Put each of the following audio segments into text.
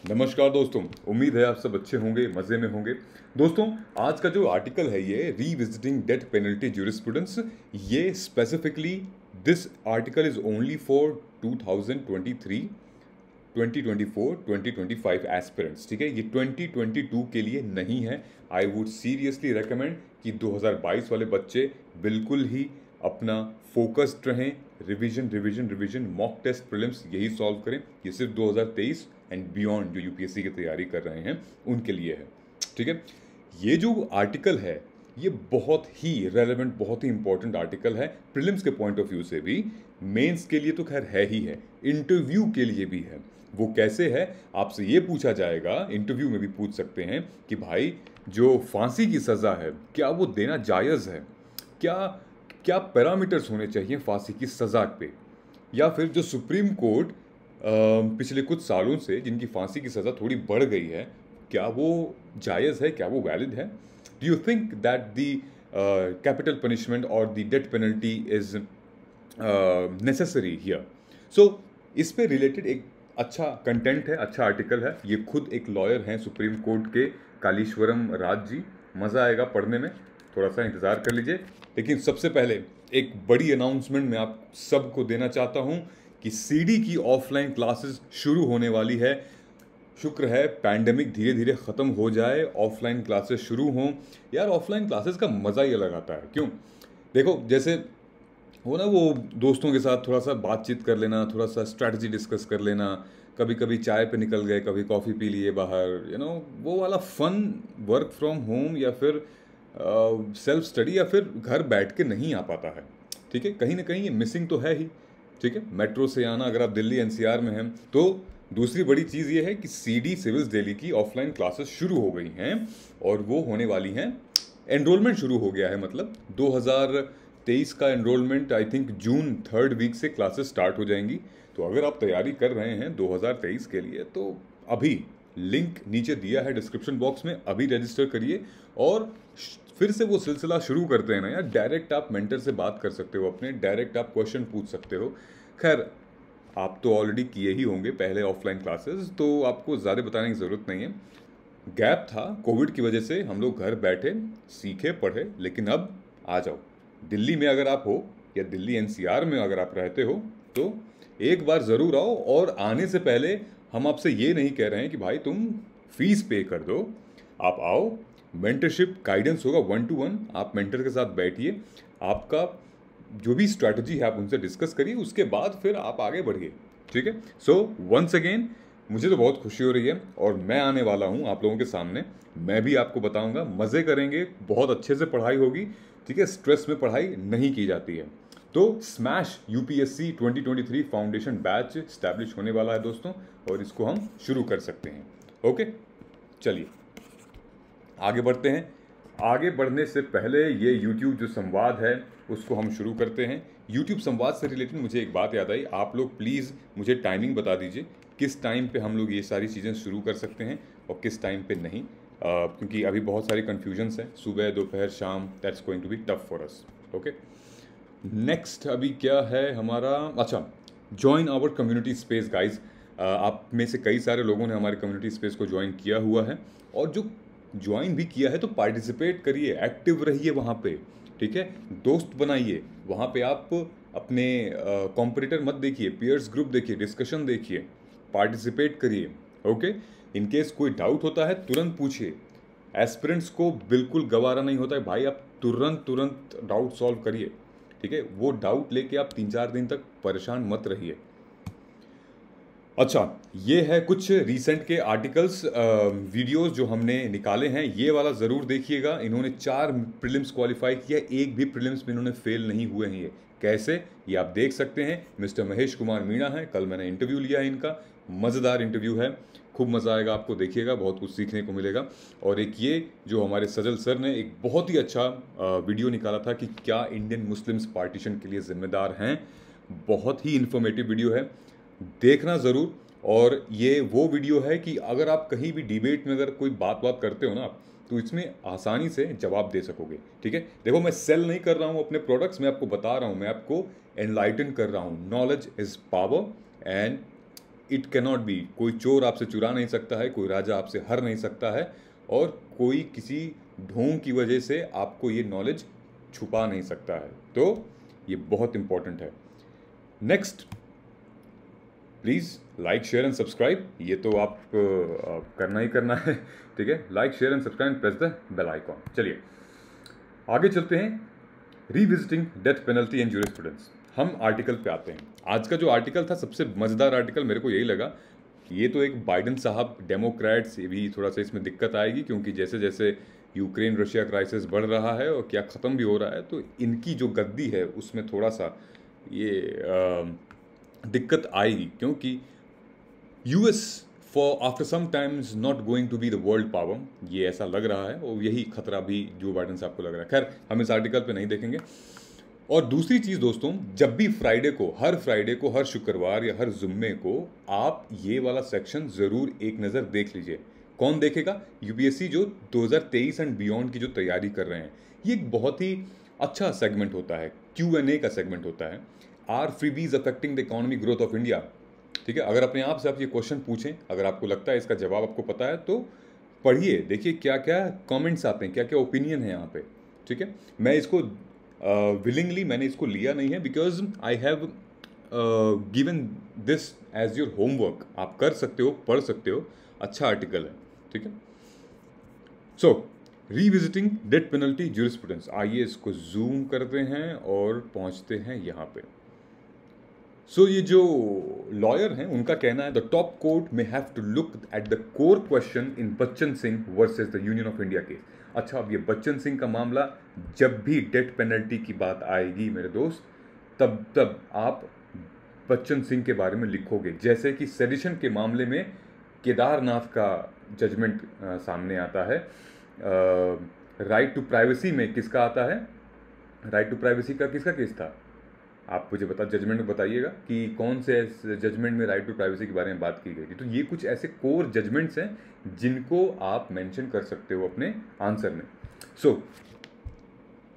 नमस्कार दोस्तों। उम्मीद है आप सब अच्छे होंगे, मज़े में होंगे। दोस्तों, आज का जो आर्टिकल है ये रीविजिटिंग डेथ पेनल्टी ज्यूरिस्प्रूडेंस, ये specifically this article is only for 2023 2024 2025 aspirants. ठीक है, ये 2022 के लिए नहीं है। आई वुड सीरियसली रेकमेंड कि 2022 वाले बच्चे बिल्कुल ही अपना फोकस्ड रहें। Revision revision revision, mock test, prelims यही सॉल्व करें। ये सिर्फ 2023 एंड बियॉन्ड जो यूपीएससी की तैयारी कर रहे हैं उनके लिए है। ठीक है, ये जो आर्टिकल है ये बहुत ही रेलेवेंट, बहुत ही इंपॉर्टेंट आर्टिकल है प्रीलिम्स के पॉइंट ऑफ व्यू से भी, मेंस के लिए तो खैर है ही है, इंटरव्यू के लिए भी है। वो कैसे है, आपसे ये पूछा जाएगा, इंटरव्यू में भी पूछ सकते हैं कि भाई जो फांसी की सज़ा है क्या वो देना जायज़ है, क्या क्या पैरामीटर्स होने चाहिए फांसी की सज़ा पे, या फिर जो सुप्रीम कोर्ट पिछले कुछ सालों से जिनकी फांसी की सज़ा थोड़ी बढ़ गई है, क्या वो जायज़ है, क्या वो वैलिड है। Do you think that the capital punishment और the death penalty is necessary here. So इस पे रिलेटेड एक अच्छा कंटेंट है, अच्छा आर्टिकल है। ये खुद एक लॉयर हैं सुप्रीम कोर्ट के, कालीश्वरम राज जी। मज़ा आएगा पढ़ने में, थोड़ा सा इंतज़ार कर लीजिए। लेकिन सबसे पहले एक बड़ी अनाउंसमेंट मैं आप सबको देना चाहता हूँ कि सीडी की ऑफलाइन क्लासेस शुरू होने वाली है। शुक्र है पैंडेमिक धीरे धीरे ख़त्म हो जाए, ऑफलाइन क्लासेस शुरू हों। यार ऑफलाइन क्लासेस का मज़ा ही अलग आता है। क्यों? देखो, जैसे वो ना, वो दोस्तों के साथ थोड़ा सा बातचीत कर लेना, थोड़ा सा स्ट्रैटेजी डिस्कस कर लेना, कभी कभी चाय पे निकल गए, कभी कॉफ़ी पी लिए बाहर, वो वाला फन वर्क फ्रॉम होम या फिर सेल्फ स्टडी या फिर घर बैठ के नहीं आ पाता है। ठीक है, कहीं ना कहीं ये मिसिंग तो है ही। ठीक है, मेट्रो से आना, अगर आप दिल्ली एनसीआर में हैं तो। दूसरी बड़ी चीज़ ये है कि सीडी सिविल्स दिल्ली की ऑफलाइन क्लासेस शुरू हो गई हैं और वो होने वाली हैं। एनरोलमेंट शुरू हो गया है, मतलब 2023 का enrolment I think June 3rd week से क्लासेस स्टार्ट हो जाएंगी। तो अगर आप तैयारी कर रहे हैं 2023 के लिए तो अभी लिंक नीचे दिया है डिस्क्रिप्शन बॉक्स में, अभी रजिस्टर करिए और फिर से वो सिलसिला शुरू करते हैं ना यार। डायरेक्ट आप मेंटर से बात कर सकते हो अपने, डायरेक्ट आप क्वेश्चन पूछ सकते हो। खैर आप तो ऑलरेडी किए ही होंगे पहले ऑफलाइन क्लासेस, तो आपको ज़्यादा बताने की ज़रूरत नहीं है। गैप था कोविड की वजह से, हम लोग घर बैठे सीखे पढ़े, लेकिन अब आ जाओ। दिल्ली में अगर आप हो या दिल्ली एनसीआर में अगर आप रहते हो तो एक बार ज़रूर आओ। और आने से पहले हम आपसे ये नहीं कह रहे हैं कि भाई तुम फीस पे कर दो। आप आओ, मेंटरशिप गाइडेंस होगा 1 to 1। आप मेंटर के साथ बैठिए, आपका जो भी स्ट्रैटेजी है आप उनसे डिस्कस करिए, उसके बाद फिर आप आगे बढ़िए। ठीक है, सो वंस अगेन मुझे तो बहुत खुशी हो रही है और मैं आने वाला हूँ आप लोगों के सामने। मैं भी आपको बताऊंगा, मज़े करेंगे, बहुत अच्छे से पढ़ाई होगी। ठीक है, स्ट्रेस में पढ़ाई नहीं की जाती है। तो smash UPSC 2023 foundation batch establish होने वाला है दोस्तों, और इसको हम शुरू कर सकते हैं। ओके, चलिए आगे बढ़ते हैं। आगे बढ़ने से पहले ये YouTube जो संवाद है उसको हम शुरू करते हैं। YouTube संवाद से रिलेटेड मुझे एक बात याद आई, आप लोग प्लीज़ मुझे टाइमिंग बता दीजिए किस टाइम पे हम लोग ये सारी चीज़ें शुरू कर सकते हैं और किस टाइम पे नहीं, क्योंकि अभी बहुत सारी कन्फ्यूजन्स हैं, सुबह दोपहर शाम, that's going to be tough for us. Okay, next अभी क्या है हमारा, अच्छा, join our community space guys. आप में से कई सारे लोगों ने हमारे कम्युनिटी स्पेस को ज्वाइन किया हुआ है, और जो ज्वाइन भी किया है तो पार्टिसिपेट करिए, एक्टिव रहिए वहाँ पे। ठीक है, दोस्त बनाइए वहाँ पे। आप अपने कॉम्पिटिटर मत देखिए, पीयर्स ग्रुप देखिए, डिस्कशन देखिए, पार्टिसिपेट करिए। ओके, इन केस कोई डाउट होता है तुरंत पूछिए। एस्पिरेंट्स को बिल्कुल गवारा नहीं होता है भाई, आप तुरंत तुरंत डाउट सॉल्व करिए। ठीक है, वो डाउट लेके आप 3-4 दिन तक परेशान मत रहिए। अच्छा, ये है कुछ रीसेंट के आर्टिकल्स, वीडियोस जो हमने निकाले हैं। ये वाला ज़रूर देखिएगा। इन्होंने 4 प्रीलिम्स क्वालिफाई किया, एक भी प्रीलिम्स में इन्होंने फेल नहीं हुए हैं। ये कैसे, ये आप देख सकते हैं। मिस्टर महेश कुमार मीणा है, कल मैंने इंटरव्यू लिया है इनका, मज़ेदार इंटरव्यू है, खूब मज़ा आएगा आपको, देखिएगा, बहुत कुछ सीखने को मिलेगा। और एक ये जो हमारे सजल सर ने एक बहुत ही अच्छा वीडियो निकाला था कि क्या इंडियन मुस्लिम्स पार्टीशन के लिए जिम्मेदार हैं, बहुत ही इन्फॉर्मेटिव वीडियो है, देखना ज़रूर। और ये वो वीडियो है कि अगर आप कहीं भी डिबेट में अगर कोई बात करते हो ना, तो इसमें आसानी से जवाब दे सकोगे। ठीक है, देखो मैं सेल नहीं कर रहा हूँ अपने प्रोडक्ट्स, मैं आपको बता रहा हूँ, मैं आपको एनलाइटन कर रहा हूँ। Knowledge is power and it cannot be, कोई चोर आपसे चुरा नहीं सकता है, कोई राजा आपसे हार नहीं सकता है, और कोई किसी ढोंग की वजह से आपको ये नॉलेज छुपा नहीं सकता है। तो ये बहुत इंपॉर्टेंट है। Next, please like share and subscribe, ये तो आप करना ही करना है, ठीक है। Like share and subscribe, press the bell icon. चलिए आगे चलते हैं। Revisiting death penalty and jurisprudence, हम आर्टिकल पे आते हैं। आज का जो आर्टिकल था सबसे मज़ेदार आर्टिकल मेरे को यही लगा। ये तो एक बाइडन साहब डेमोक्रेट्स भी थोड़ा सा इसमें दिक्कत आएगी, क्योंकि जैसे जैसे यूक्रेन रशिया क्राइसिस बढ़ रहा है और क्या ख़त्म भी हो रहा है, तो इनकी जो गद्दी है उसमें थोड़ा सा ये दिक्कत आएगी, क्योंकि US for after some times not going to be the world power, ये ऐसा लग रहा है, और यही खतरा भी जो बाइडन साहब को लग रहा है। खैर हम इस आर्टिकल पे नहीं देखेंगे। और दूसरी चीज़ दोस्तों, जब भी फ्राइडे को, हर शुक्रवार या हर जुम्मे को आप ये वाला सेक्शन ज़रूर एक नज़र देख लीजिए। कौन देखेगा? यूपीएससी जो 2023 एंड बियॉन्ड की जो तैयारी कर रहे हैं। ये एक बहुत ही अच्छा सेगमेंट होता है, Q&A का सेगमेंट होता है। Are freebies affecting the economic growth of India, ठीक है। अगर अपने आप से आप ये क्वेश्चन पूछें, अगर आपको लगता है इसका जवाब आपको पता है, तो पढ़िए, देखिए क्या क्या कमेंट्स आते हैं, क्या क्या ओपिनियन है यहाँ पे, ठीक है। मैं इसको विलिंगली मैंने इसको लिया नहीं है, because I have given this as your homework. आप कर सकते हो, पढ़ सकते हो, अच्छा आर्टिकल है, ठीक है। सो रिविजिटिंग डेथ पेनल्टी ज्यूरिस्प्रूडेंस, आइए इसको जूम करते हैं और पहुंचते हैं यहाँ पे। सो ये जो लॉयर हैं उनका कहना है, the top court may have to look at the core question in Bachan Singh versus the Union of India case. अच्छा, अब ये बच्चन सिंह का मामला, जब भी डेथ पेनल्टी की बात आएगी मेरे दोस्त, तब आप बच्चन सिंह के बारे में लिखोगे। जैसे कि सेडिशन के मामले में केदारनाथ का जजमेंट सामने आता है। राइट टू प्राइवेसी में किसका आता है? राइट टू प्राइवेसी का किसका केस था? आप मुझे जजमेंट में बताइएगा कि कौन से जजमेंट में राइट टू प्राइवेसी के बारे में बात की गई थी। तो ये कुछ ऐसे कोर जजमेंट्स हैं जिनको आप मेंशन कर सकते हो अपने आंसर में।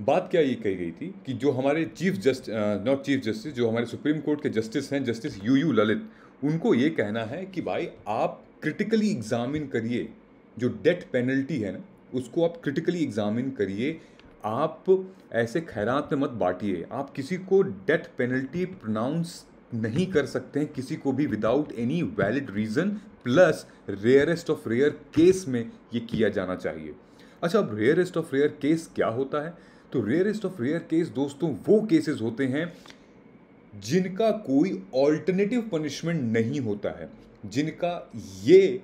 बात क्या ये कही गई थी कि जो हमारे नॉट चीफ जस्टिस, जो हमारे सुप्रीम कोर्ट के जस्टिस हैं, जस्टिस यू ललित, उनको ये कहना है कि भाई आप क्रिटिकली एग्जामिन करिए, जो डेथ पेनल्टी है ना, उसको आप क्रिटिकली एग्जामिन करिए। आप ऐसे खैरात में मत बांटिए। आप किसी को डेथ पेनल्टी प्रोनाउंस नहीं कर सकते हैं किसी को भी without any valid reason, plus rarest of rare case में ये किया जाना चाहिए। अच्छा, अब रेयरेस्ट ऑफ रेयर केस क्या होता है? तो रेयरेस्ट ऑफ रेयर केस दोस्तों वो केसेस होते हैं जिनका कोई ऑल्टरनेटिव पनिशमेंट नहीं होता है, जिनका ये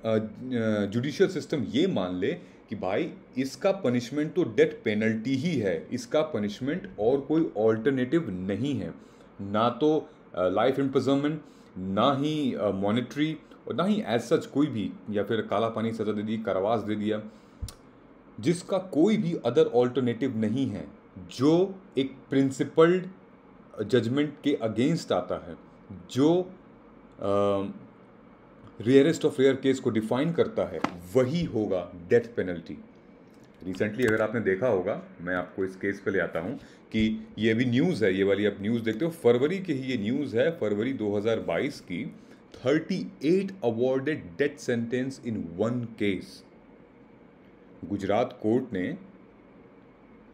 जुडिशियल सिस्टम ये मान ले कि भाई इसका पनिशमेंट तो डेथ पेनल्टी ही है, इसका पनिशमेंट और कोई ऑल्टरनेटिव नहीं है, ना तो लाइफ इम्प्रिजनमेंट, ना ही मॉनेटरी, और ना ही एज सच कोई भी, या फिर काला पानी सजा दे दी, कारावास दे दिया, जिसका कोई भी अदर ऑल्टरनेटिव नहीं है, जो एक प्रिंसिपल्ड जजमेंट के अगेंस्ट आता है, जो रेयरेस्ट ऑफ रेयर केस को डिफाइन करता है, वही होगा डेथ पेनल्टी। रिसेंटली अगर आपने देखा होगा, मैं आपको इस केस पे ले आता हूँ कि ये अभी न्यूज़ है, ये वाली आप न्यूज़ देखते हो, फरवरी की ही ये न्यूज़ है, फरवरी 2022 की। 38 awarded death sentence in one case. Gujarat court ने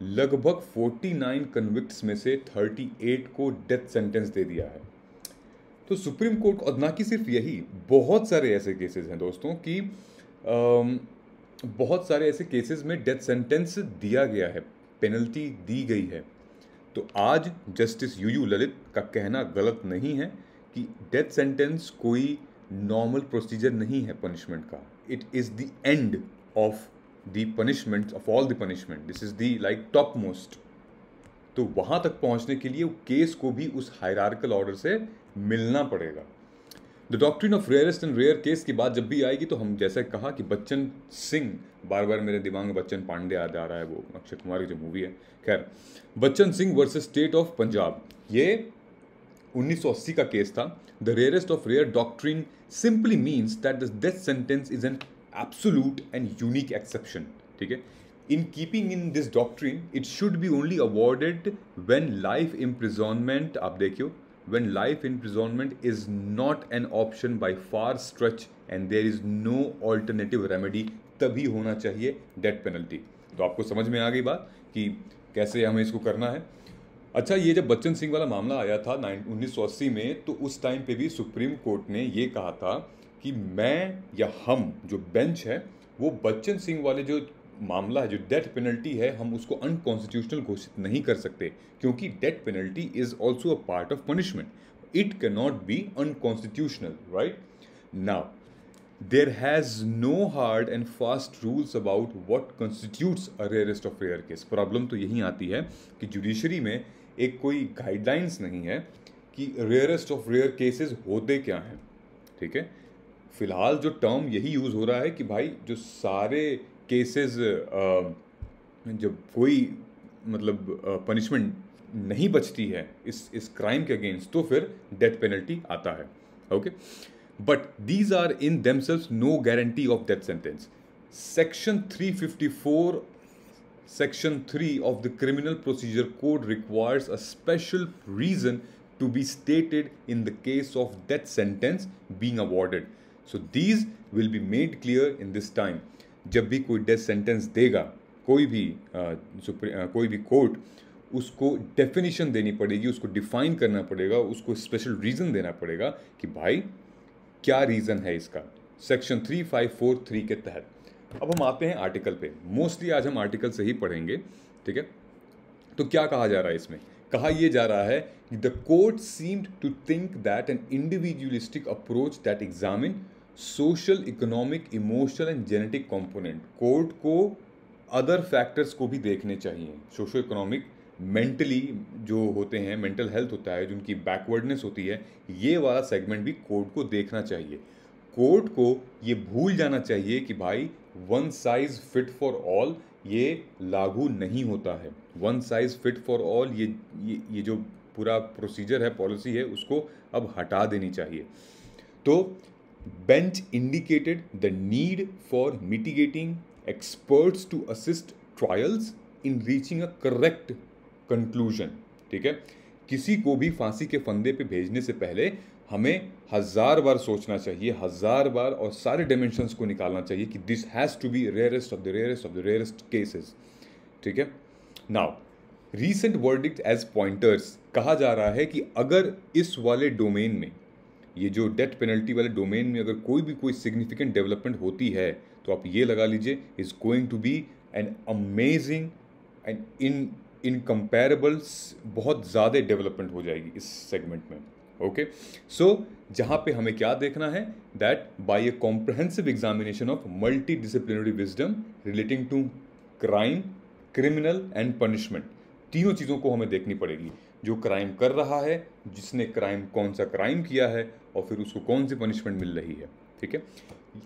लगभग 49 कन्विक्ट्स में से 38 को डेथ सेंटेंस दे दिया है। तो सुप्रीम कोर्ट, और ना कि सिर्फ यही, बहुत सारे ऐसे केसेस हैं दोस्तों कि बहुत सारे ऐसे केसेस में डेथ सेंटेंस दिया गया है, पेनल्टी दी गई है। तो आज जस्टिस यू ललित का कहना गलत नहीं है कि डेथ सेंटेंस कोई नॉर्मल प्रोसीजर नहीं है पनिशमेंट का। It is the end of the punishment, of all the punishment. This is the like top most. तो वहाँ तक पहुँचने के लिए केस को भी उस हायरार्किकल ऑर्डर से मिलना पड़ेगा। The doctrine of rarest and rare case की बात जब भी आएगी, तो हम जैसे कहा कि बच्चन सिंह, बार बार मेरे दिमाग में बच्चन पांडे याद आ रहा है, वो अक्षय कुमार की जो मूवी है। खैर, Bachan Singh versus State of Punjab, ये 1980 का केस था। The rarest of rare doctrine simply means that the death sentence is an absolute and unique exception, ठीक है। In keeping in this doctrine, it should be only awarded when life imprisonment, आप देखियो, when life imprisonment is not an option by far stretch and there is no alternative remedy, तभी होना चाहिए death penalty. तो आपको समझ में आ गई बात कि कैसे हमें इसको करना है। अच्छा, ये जब बच्चन सिंह वाला मामला आया था 1980 में, तो उस टाइम पे भी सुप्रीम कोर्ट ने ये कहा था कि मैं या हम जो बेंच है वो बच्चन सिंह वाले जो मामला है, जो डेथ पेनल्टी है, हम उसको अनकॉन्स्टिट्यूशनल घोषित नहीं कर सकते, क्योंकि death penalty is also a part of punishment, it can not be unconstitutional, right. Now there has no hard and fast rules about what constitutes a rarest of rare case. Problem तो यही आती है कि judiciary में एक कोई guidelines नहीं है कि रेयरेस्ट ऑफ रेयर केसेस होते क्या हैं, ठीक है। फिलहाल जो टर्म यही यूज़ हो रहा है कि भाई जो सारे केसेस जब कोई मतलब पनिशमेंट नहीं बचती है इस क्राइम के अगेंस्ट, तो फिर डेथ पेनल्टी आता है, okay. But these are in themselves no guarantee of death sentence. Section 354 Section 3 of the Criminal Procedure Code requires a special reason to be stated in the case of death sentence being awarded. So these will be made clear in this time. जब भी कोई death sentence देगा कोई भी court, उसको definition देनी पड़ेगी, उसको डिफाइन करना पड़ेगा, उसको स्पेशल रीज़न देना पड़ेगा कि भाई क्या रीज़न है इसका, सेक्शन 3543 के तहत। अब हम आते हैं आर्टिकल पे। मोस्टली आज हम आर्टिकल से ही पढ़ेंगे, ठीक है। तो क्या कहा जा रहा है इसमें? कहा यह जा रहा है कि the court seemed to think that an individualistic approach that examine social, economic, emotional and genetic component. Court को अदर फैक्टर्स को भी देखने चाहिए, सोशो इकोनॉमिक, मेंटली जो होते हैं, मेंटल हेल्थ होता है, जिनकी बैकवर्डनेस होती है, ये वाला सेगमेंट भी कोर्ट को देखना चाहिए। कोर्ट को ये भूल जाना चाहिए कि भाई one size fit for all ये लागू नहीं होता है। One size fit for all ये जो पूरा प्रोसीजर है, पॉलिसी है, उसको अब हटा देनी चाहिए। तो bench indicated the need for mitigating experts to assist trials in reaching a correct conclusion, ठीक है। किसी को भी फांसी के फंदे पे भेजने से पहले हमें 1000 बार सोचना चाहिए, 1000 बार, और सारे डायमेंशंस को निकालना चाहिए कि this has to be rarest of the rarest of the rarest cases, ठीक है। Now recent verdict as pointers, कहा जा रहा है कि अगर इस वाले डोमेन में, ये जो डेथ पेनल्टी वाले डोमेन में अगर कोई सिग्निफिकेंट डेवलपमेंट होती है, तो आप ये लगा लीजिए is going to be an amazing and incomparable, बहुत ज़्यादा डेवलपमेंट हो जाएगी इस सेगमेंट में, ओके। सो जहाँ पे हमें क्या देखना है, that by a comprehensive examination of multidisciplinary wisdom relating to crime, criminal and punishment, तीनों चीज़ों को हमें देखनी पड़ेगी। जो क्राइम कर रहा है, जिसने क्राइम, कौन सा क्राइम किया है, और फिर उसको कौन सी पनिशमेंट मिल रही है, ठीक है।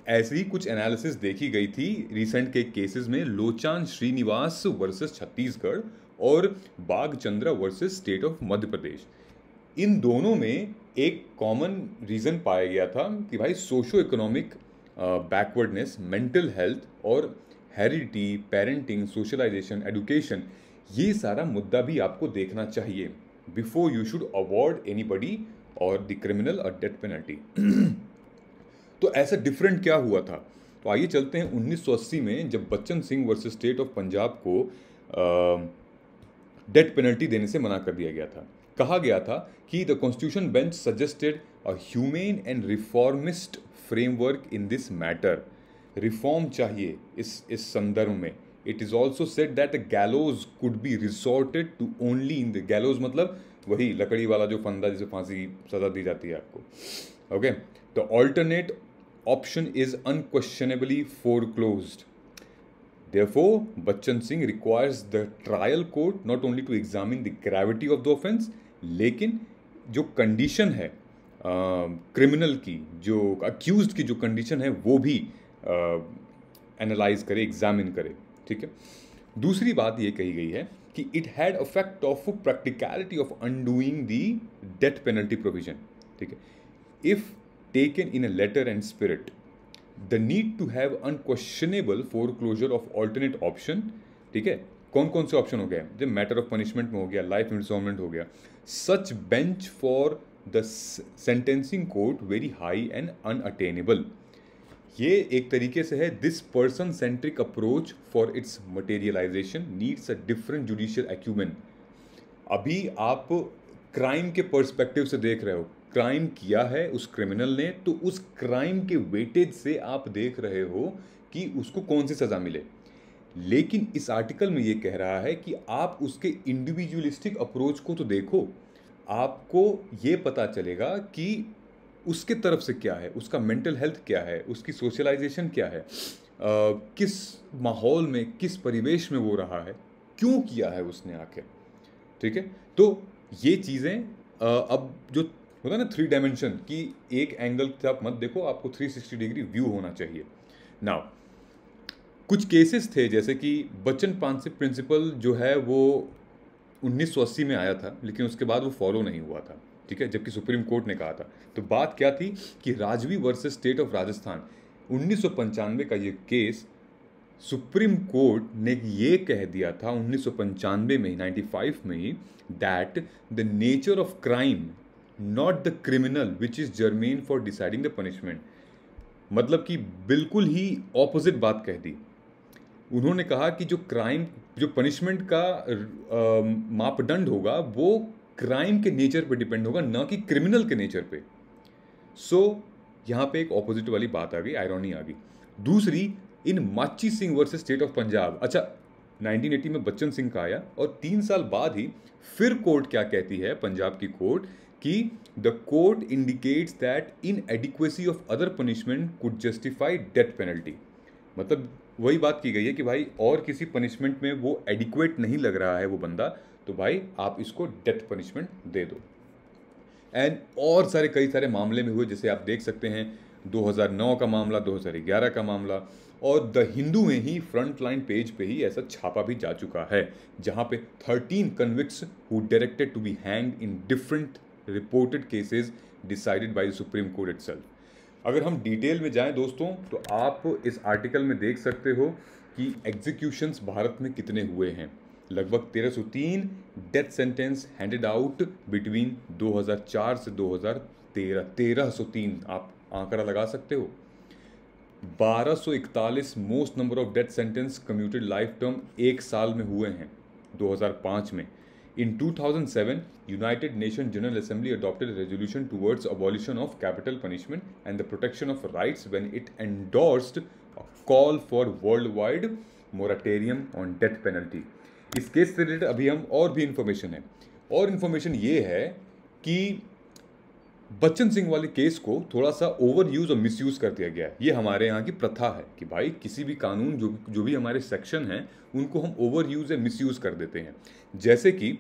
ऐसी ही कुछ एनालिसिस देखी गई थी रिसेंट के केसेस में, लोचान श्रीनिवास वर्सेस छत्तीसगढ़ और बागचंद्रा versus State of Madhya Pradesh. इन दोनों में एक कॉमन रीज़न पाया गया था कि भाई socio economic backwardness, mental health और हेरिडिटी, पेरेंटिंग, सोशलाइजेशन, एजुकेशन, ये सारा मुद्दा भी आपको देखना चाहिए before you should award anybody और द क्रिमिनल और डेथ पेनल्टी। तो ऐसा डिफरेंट क्या हुआ था? तो आइए चलते हैं 1980 में, जब Bachchan Singh versus State of Punjab को डेथ पेनल्टी देने से मना कर दिया गया था। कहा गया था कि the constitution bench suggested a humane and reformist framework in this matter. Reform चाहिए इस संदर्भ में। It is also said that the gallows could be resorted to only in the gallows, मतलब वही लकड़ी वाला जो फंदा जिसे फांसी सजा दी जाती है आपको, okay. The alternate option is unquestionably foreclosed. Therefore, Bachchan Singh requires the trial court not only to examine the gravity of the offence, लेकिन जो कंडीशन है क्रिमिनल की, जो अक्यूज्ड की जो कंडीशन है, वो भी एनालाइज करे, एग्जामिन करे, ठीक है। दूसरी बात ये कही गई है कि it had affect of practicality of undoing the death penalty provision, ठीक है। If taken in a letter and spirit, the need to have unquestionable foreclosure of alternate option, ठीक है। कौन से ऑप्शन हो गए? जब मैटर ऑफ पनिशमेंट में हो गया, लाइफ इम्प्रिजनमेंट हो गया, such bench for the sentencing court very high and unattainable. ये एक तरीके से है, this person centric approach for its materialization needs a different judicial acumen. अभी आप क्राइम के पर्सपेक्टिव से देख रहे हो, क्राइम किया है उस क्रिमिनल ने, तो उस क्राइम के वेटेज से आप देख रहे हो कि उसको कौन सी सज़ा मिले। लेकिन इस आर्टिकल में ये कह रहा है कि आप उसके इंडिविजुअलिस्टिक अप्रोच को तो देखो, आपको ये पता चलेगा कि उसके तरफ से क्या है, उसका मेंटल हेल्थ क्या है, उसकी सोशलाइजेशन क्या है, किस माहौल में, किस परिवेश में वो रहा है, क्यों किया है उसने आखिर। ठीक है, तो ये चीज़ें अब जो होता है ना 3 डायमेंशन, कि एक एंगल से आप मत देखो, आपको 360 डिग्री व्यू होना चाहिए। नाउ कुछ केसेस थे, जैसे कि बच्चन पांसे प्रिंसिपल जो है वो 1980 में आया था, लेकिन उसके बाद वो फॉलो नहीं हुआ था। ठीक है, जबकि सुप्रीम कोर्ट ने कहा था। तो बात क्या थी कि Rajvi versus State of Rajasthan 1995 का ये केस, सुप्रीम कोर्ट ने ये कह दिया था 1995 में, 95 में ही, that the nature of crime not the criminal which is germane for deciding the punishment. मतलब कि बिल्कुल ही ऑपोजिट बात कह दी। उन्होंने कहा कि जो क्राइम, जो पनिशमेंट का मापदंड होगा वो क्राइम के नेचर पे डिपेंड होगा, ना कि क्रिमिनल के नेचर पे। सो यहाँ पे एक ऑपोजिट वाली बात आ गई, आयरॉनी आ गई। दूसरी, इन माची Singh versus State of Punjab, अच्छा 1980 में बच्चन सिंह का आया, और 3 साल बाद ही फिर कोर्ट क्या कहती है, पंजाब की कोर्ट, कि the court indicates that in adequacy of other punishment could justify death penalty. मतलब वही बात की गई है कि भाई और किसी पनिशमेंट में वो एडिक्वेट नहीं लग रहा है वो बंदा, तो भाई आप इसको डेथ पनिशमेंट दे दो। एंड और सारे कई सारे मामले में हुए, जैसे आप देख सकते हैं 2009 का मामला, 2011 का मामला, और द हिंदू में ही फ्रंट लाइन पेज पे ही ऐसा छापा भी जा चुका है, जहां पे 13 convicts who directed to be hanged in different reported cases decided by the Supreme Court itself. अगर हम डिटेल में जाएं दोस्तों, तो आप इस आर्टिकल में देख सकते हो कि एग्जीक्यूशंस भारत में कितने हुए हैं। लगभग 1303 death sentence handed out between 2004 से 2013। 1303 आप आंकड़ा लगा सकते हो। 1241 most number of death sentence commuted life term एक साल में हुए हैं 2005 में। In 2007, United Nations General Assembly adopted a resolution towards abolition of capital punishment and the protection of rights when it endorsed a call for worldwide moratorium on death penalty. इस case से related अभी हम और भी information है, और information ये है कि बच्चन सिंह वाले केस को थोड़ा सा ओवर यूज और मिस यूज कर दिया गया है। ये हमारे यहाँ की प्रथा है कि भाई किसी भी कानून, जो भी हमारे सेक्शन हैं, उनको हम ओवर यूज या मिस यूज कर देते हैं। जैसे कि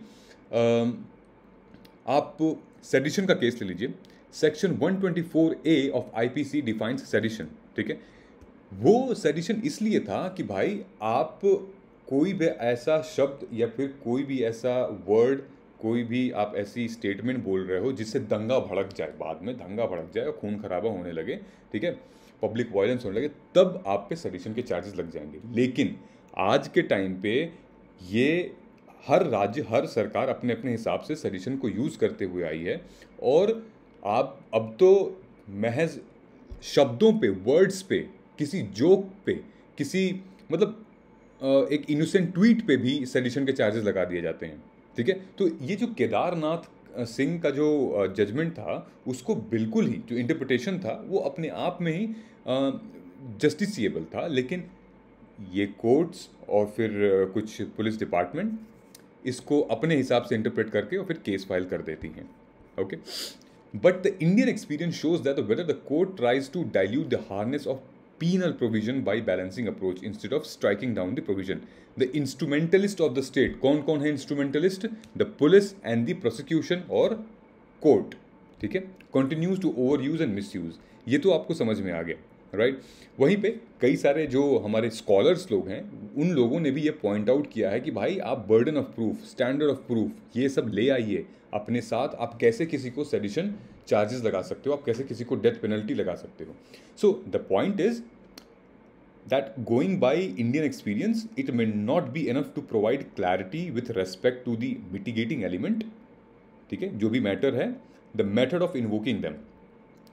आप सेडिशन का केस ले लीजिए, section 124A of IPC defines sedition. ठीक है, वो सेडिशन इसलिए था कि भाई आप कोई भी ऐसा शब्द या फिर कोई भी ऐसा वर्ड, कोई भी आप ऐसी स्टेटमेंट बोल रहे हो जिससे दंगा भड़क जाए, बाद में दंगा भड़क जाए और खून खराबा होने लगे, ठीक है, पब्लिक वायलेंस होने लगे, तब आप पे सेडिशन के चार्जेस लग जाएंगे। लेकिन आज के टाइम पे ये हर राज्य, हर सरकार अपने अपने हिसाब से सेडिशन को यूज़ करते हुए आई है, और आप अब तो महज शब्दों पे, वर्ड्स पे, किसी जोक पे, किसी मतलब एक इनोसेंट ट्वीट पे भी सेडिशन के चार्जेस लगा दिए जाते हैं। ठीक है, तो ये जो केदारनाथ सिंह का जो जजमेंट था, उसको बिल्कुल ही जो इंटरप्रिटेशन था वो अपने आप में ही जस्टिसिएबल था, लेकिन ये कोर्ट्स और फिर कुछ पुलिस डिपार्टमेंट इसको अपने हिसाब से इंटरप्रेट करके और फिर केस फाइल कर देती हैं। Okay, but the Indian experience shows that whether the court tries to dilute the harness of penal provision by balancing approach instead of striking down the provision. The instrumentalist of the state, कौन है instrumentalist? The police and the prosecution और court, ठीक है, continues to overuse and misuse. ये तो आपको समझ में आ गया, राइट? वहीं पे कई सारे जो हमारे स्कॉलर्स लोग हैं, उन लोगों ने भी ये पॉइंट आउट किया है कि भाई आप burden of proof, standard of proof, ये सब ले आइए अपने साथ। आप कैसे किसी को सेडिशन चार्जेस लगा सकते हो, आप कैसे किसी को डेथ पेनल्टी लगा सकते हो। So the point is that going by Indian experience, it may not be enough to provide clarity with respect to the mitigating element, ठीक है, जो भी मैटर है, the method of invoking them,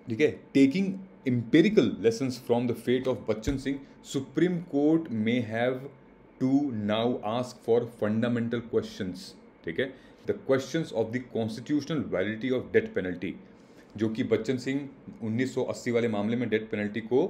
ठीक है, taking empirical lessons from the fate of Bachchan Singh, Supreme Court may have to now ask for fundamental questions, ठीक है, the questions of the constitutional validity of death penalty, जो कि बच्चन सिंह 1980 वाले मामले में death penalty को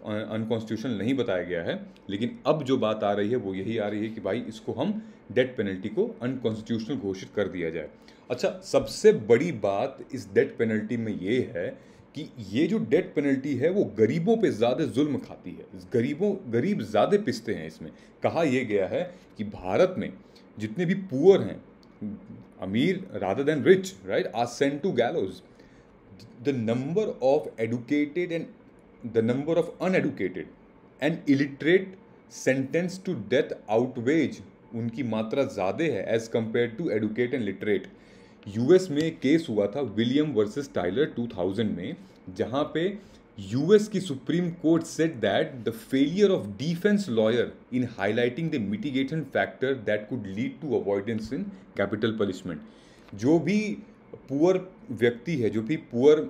अनकॉन्स्टिट्यूशनल नहीं बताया गया है, लेकिन अब जो बात आ रही है वो यही आ रही है कि भाई इसको हम डेथ पेनल्टी को अनकॉन्स्टिट्यूशनल घोषित कर दिया जाए। अच्छा, सबसे बड़ी बात इस डेथ पेनल्टी में ये है कि ये जो डेथ पेनल्टी है वो गरीबों पे ज़्यादा जुल्म खाती है, गरीब ज़्यादा पिसते हैं। इसमें कहा यह गया है कि भारत में जितने भी पुअर हैं, अमीर rather than rich, right, are sent to gallows. The number of uneducated and illiterate sentenced to death outweighs, उनकी मात्रा ज़्यादा है as compare to educate and literate. US में केस हुआ था विलियम वर्सेस टाइलर 2000 में, जहाँ पे यूएस की Supreme Court said that the failure of defence lawyer in highlighting the mitigation factor that could lead to avoidance in capital punishment. जो भी पुअर व्यक्ति है, जो भी पुअर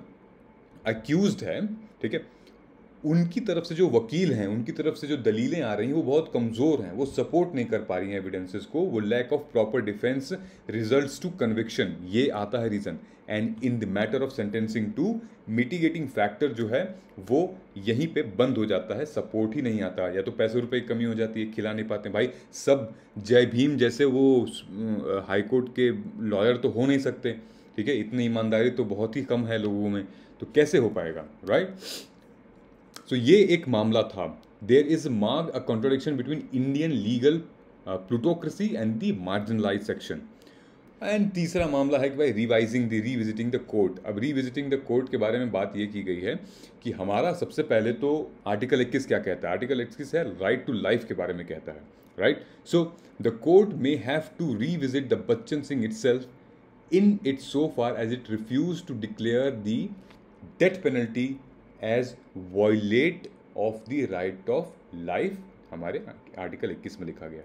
अक्यूज्ड है, ठीक है, उनकी तरफ से जो वकील हैं, उनकी तरफ से जो दलीलें आ रही हैं वो बहुत कमज़ोर हैं, वो सपोर्ट नहीं कर पा रही हैं एविडेंसेस को, वो lack of proper defence results to conviction, ये आता है reason. And in the matter of sentencing to mitigating factor जो है वो यहीं पे बंद हो जाता है, सपोर्ट ही नहीं आता, या तो पैसे रुपए की कमी हो जाती है, खिला नहीं पाते। भाई सब जय भीम जैसे वो हाईकोर्ट के लॉयर तो हो नहीं सकते, ठीक है, इतनी ईमानदारी तो बहुत ही कम है लोगों में, तो कैसे हो पाएगा, राइट। सो ये एक मामला था। There is marked a contradiction between Indian legal plutocracy and the marginalise section. एंड तीसरा मामला है कि भाई रिविजिटिंग द कोर्ट। अब रिविजिटिंग द कोर्ट के बारे में बात ये की गई है कि हमारा सबसे पहले तो आर्टिकल 21 क्या कहता है। आर्टिकल 21 है राइट टू लाइफ के बारे में कहता है, right. So the court may have to revisit the Bachan Singh itself in it so far as it refused to declare the death penalty as violate of the right of life, हमारे article 21 में लिखा गया।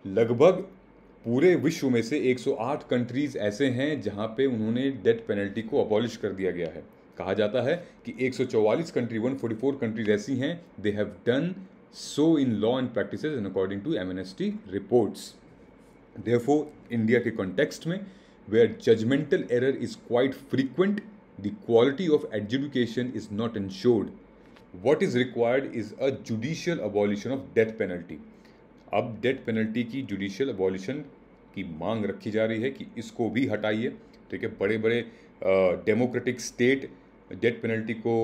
लगभग पूरे विश्व में से 108 कंट्रीज ऐसे हैं जहां पे उन्होंने डेथ पेनल्टी को अबॉलिश कर दिया गया है। कहा जाता है कि 144 कंट्री 144 कंट्रीज ऐसी हैं, they have done so in law and practices and according to Amnesty reports. Therefore India के कॉन्टेक्स्ट में where judgmental error is quite frequent, the quality of adjudication is not ensured. What is required is a judicial abolition of death penalty. अब death penalty की judicial abolition की मांग रखी जा रही है कि इसको भी हटाइए, ठीक है। बड़े बड़े डेमोक्रेटिक स्टेट डेथ पेनल्टी को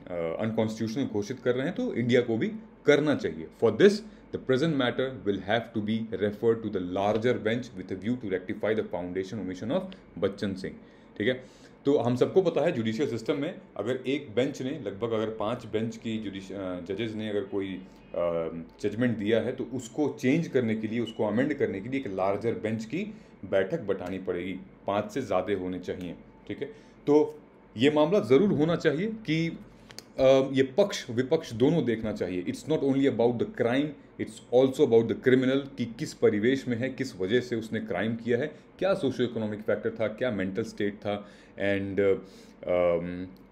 अनकॉन्स्टिट्यूशनल घोषित कर रहे हैं, तो इंडिया को भी करना चाहिए। For this the present matter will have to be referred to the larger bench with a view to rectify the foundation omission of Bachchan Singh, ठीक है। तो हम सबको पता है जुडिशियल सिस्टम में अगर एक बेंच ने लगभग अगर 5 बेंच की जजेस ने अगर कोई जजमेंट दिया है तो उसको चेंज करने के लिए, उसको अमेंड करने के लिए एक लार्जर बेंच की बैठक बैठानी पड़ेगी, 5 से ज़्यादा होने चाहिए, ठीक है। तो ये मामला ज़रूर होना चाहिए कि ये पक्ष विपक्ष दोनों देखना चाहिए। It's not only about the crime, it's also about the criminal, कि किस परिवेश में है, किस वजह से उसने क्राइम किया है, क्या सोशियो इकोनॉमिक फैक्टर था, क्या मेंटल स्टेट था। एंड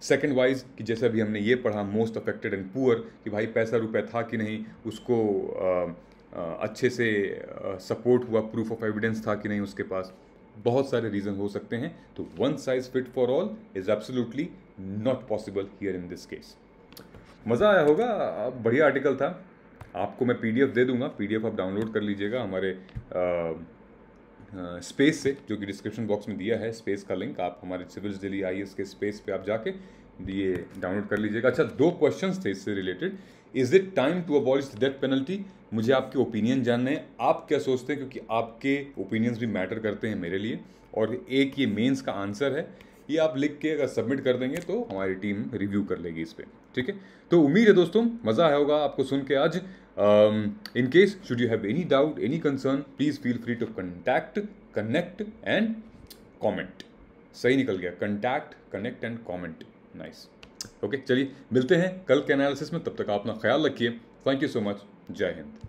सेकंड वाइज कि जैसा भी हमने ये पढ़ा मोस्ट अफेक्टेड एंड पुअर, कि भाई पैसा रुपया था कि नहीं, उसको अच्छे से सपोर्ट हुआ, प्रूफ ऑफ एविडेंस था कि नहीं उसके पास, बहुत सारे रीज़न हो सकते हैं। तो one size fit for all is absolutely not possible here in this case. मज़ा आया होगा, बढ़िया आर्टिकल था। आपको मैं पीडीएफ दे दूंगा, पीडीएफ आप डाउनलोड कर लीजिएगा हमारे स्पेस से, जो कि डिस्क्रिप्शन बॉक्स में दिया है स्पेस का लिंक। आप हमारे सिविल्स दिल्ली आईएएस के स्पेस पे आप जाके ये डाउनलोड कर लीजिएगा। अच्छा, 2 क्वेश्चंस थे इससे related. Is it time to abolish the death penalty? मुझे आपके ओपिनियन जानने हैं, आप क्या सोचते हैं, क्योंकि आपके ओपिनियंस भी मैटर करते हैं मेरे लिए। और एक ये मेंस का आंसर है, ये आप लिख के अगर सबमिट कर देंगे तो हमारी टीम रिव्यू कर लेगी इस पर, ठीक है। तो उम्मीद है दोस्तों मज़ा आया होगा आपको सुन के आज। In case should you have any doubt, any concern, please feel free to connect and comment. सही निकल गया, contact, connect and comment, nice. Okay, चलिए मिलते हैं कल के एनालिसिस में, तब तक आप अपना ख्याल रखिए। थैंक यू सो मच, जय हिंद।